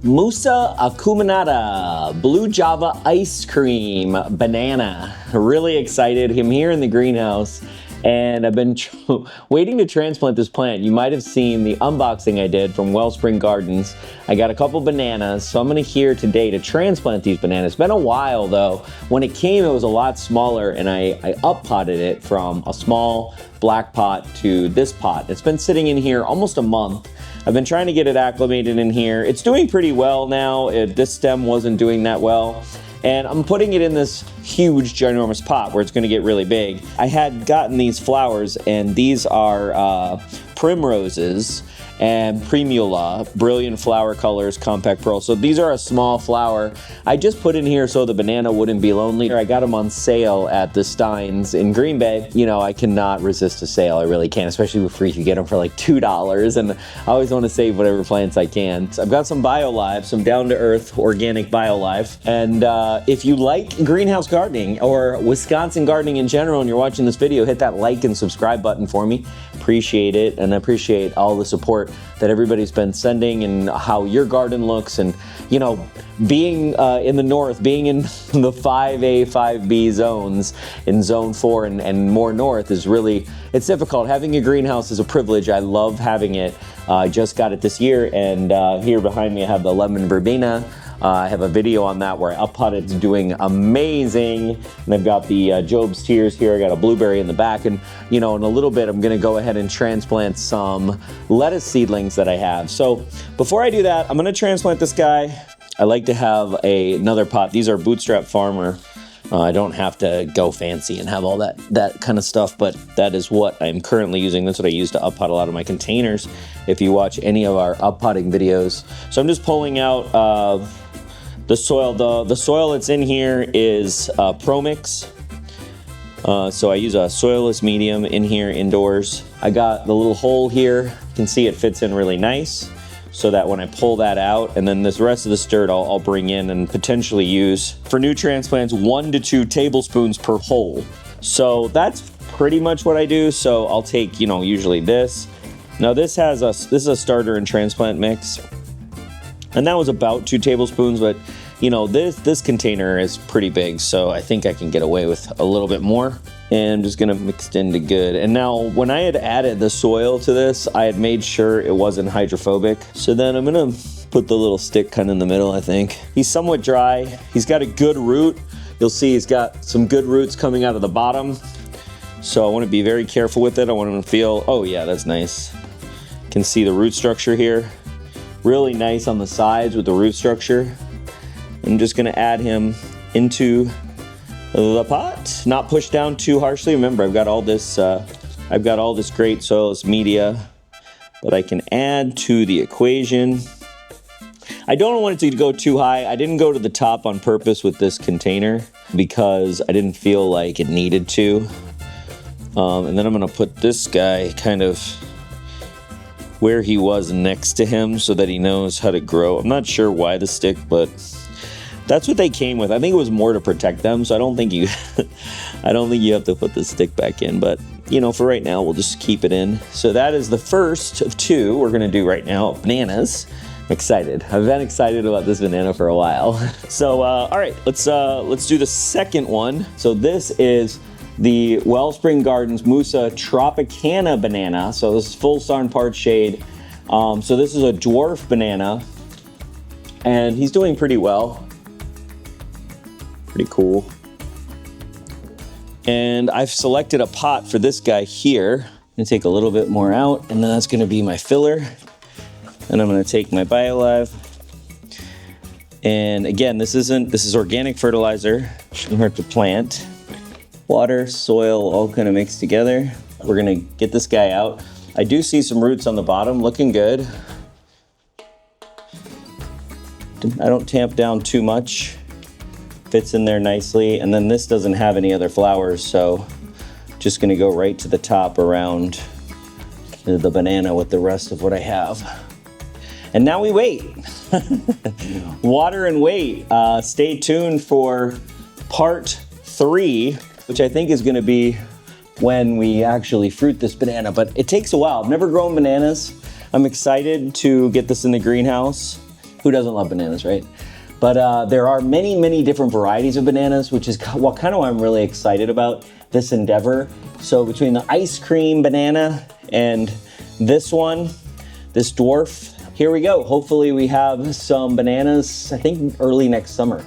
Musa acuminata, blue java ice cream banana. Really excited. I'm here in the greenhouse and I've been waiting to transplant this plant. You might have seen the unboxing I did from Wellspring Gardens. I got a couple bananas, so I'm here today to transplant these bananas. It's been a while though. When it came, it was a lot smaller and I up-potted it from a small black pot to this pot. It's been sitting in here almost a month. I've been trying to get it acclimated in here. It's doing pretty well now. This stem wasn't doing that well. And I'm putting it in this huge, ginormous pot where it's gonna get really big. I had gotten these flowers and these are primroses and primula, brilliant flower colors, compact pearl. So these are a small flower. I just put in here so the banana wouldn't be lonely. I got them on sale at the Steins in Green Bay. You know, I cannot resist a sale, I really can't, especially with free. You get them for like $2 and I always wanna save whatever plants I can. So I've got some BioLive, some down-to-earth organic BioLive. And if you like greenhouse gardening or Wisconsin gardening in general and you're watching this video, hit that like and subscribe button for me. Appreciate it, and I appreciate all the support that everybody's been sending and how your garden looks. And you know, being in the north, being in the 5A, 5B zones, in zone 4 and more north is really, it's difficult. Having a greenhouse is a privilege. I love having it. I just got it this year, and here behind me I have the lemon verbena. I have a video on that where I up-potted. It's doing amazing. And I've got the Job's Tears here. I got a blueberry in the back. And you know, in a little bit, I'm gonna go ahead and transplant some lettuce seedlings that I have. So before I do that, I'm gonna transplant this guy. I like to have another pot. These are Bootstrap Farmer. I don't have to go fancy and have all that kind of stuff, but that is what I'm currently using. That's what I use to up-pot a lot of my containers, if you watch any of our up-potting videos. So I'm just pulling out the soil. The soil that's in here is ProMix. So I use a soilless medium in here indoors. I got the little hole here. You can see it fits in really nice, so that when I pull that out, and then this rest of this dirt I'll bring in and potentially use for new transplants, 1 to 2 tablespoons per hole. So that's pretty much what I do. So I'll take, you know, usually this. Now this is a starter and transplant mix, and that was about 2 tablespoons, but you know, this container is pretty big, so I think I can get away with a little bit more. And I'm just gonna mix it into good. And now when I had added the soil to this, I had made sure it wasn't hydrophobic. So then I'm gonna put the little stick kind of in the middle, I think. He's somewhat dry. He's got a good root. You'll see he's got some good roots coming out of the bottom. So I wanna be very careful with it. I want him to feel, oh yeah, that's nice. You can see the root structure here. Really nice on the sides with the root structure. I'm just gonna add him into the pot, not push down too harshly. Remember, I've got all this great soilless media that I can add to the equation. I don't want it to go too high. I didn't go to the top on purpose with this container because I didn't feel like it needed to. And then I'm gonna put this guy kind of where he was next to him so that he knows how to grow. I'm not sure why the stick, but that's what they came with. I think it was more to protect them, so I don't think you have to put the stick back in, but you know, for right now, we'll just keep it in. So that is the first of 2 we're gonna do right now, bananas. I'm excited. I've been excited about this banana for a while. So, all right, let's do the second one. So this is the Wellspring Gardens Musa Tropicana banana. So this is full sun part shade. So this is a dwarf banana, and he's doing pretty well. Pretty cool. And I've selected a pot for this guy here. I'm gonna take a little bit more out, and then that's gonna be my filler. And I'm gonna take my BioLive. And again, this is organic fertilizer. Shouldn't hurt to plant. Water, soil, all kind of mixed together. We're gonna get this guy out. I do see some roots on the bottom, looking good. I don't tamp down too much. Fits in there nicely, and then this doesn't have any other flowers, so just gonna go right to the top around the banana with the rest of what I have. And now we wait. Water and wait. Stay tuned for part 3, which I think is gonna be when we actually fruit this banana, but it takes a while. I've never grown bananas. I'm excited to get this in the greenhouse. Who doesn't love bananas, right? But there are many different varieties of bananas, which is kind of why I'm really excited about this endeavor. So between the ice cream banana and this one, this dwarf, here we go. Hopefully we have some bananas, I think early next summer.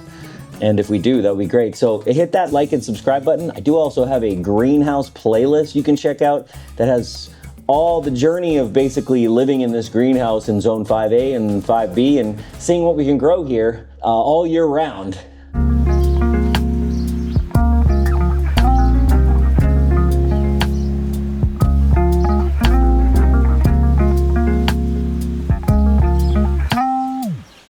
And if we do, that would be great. So hit that like and subscribe button. I do also have a greenhouse playlist you can check out that has all the journey of basically living in this greenhouse in zone 5A and 5B and seeing what we can grow here all year round.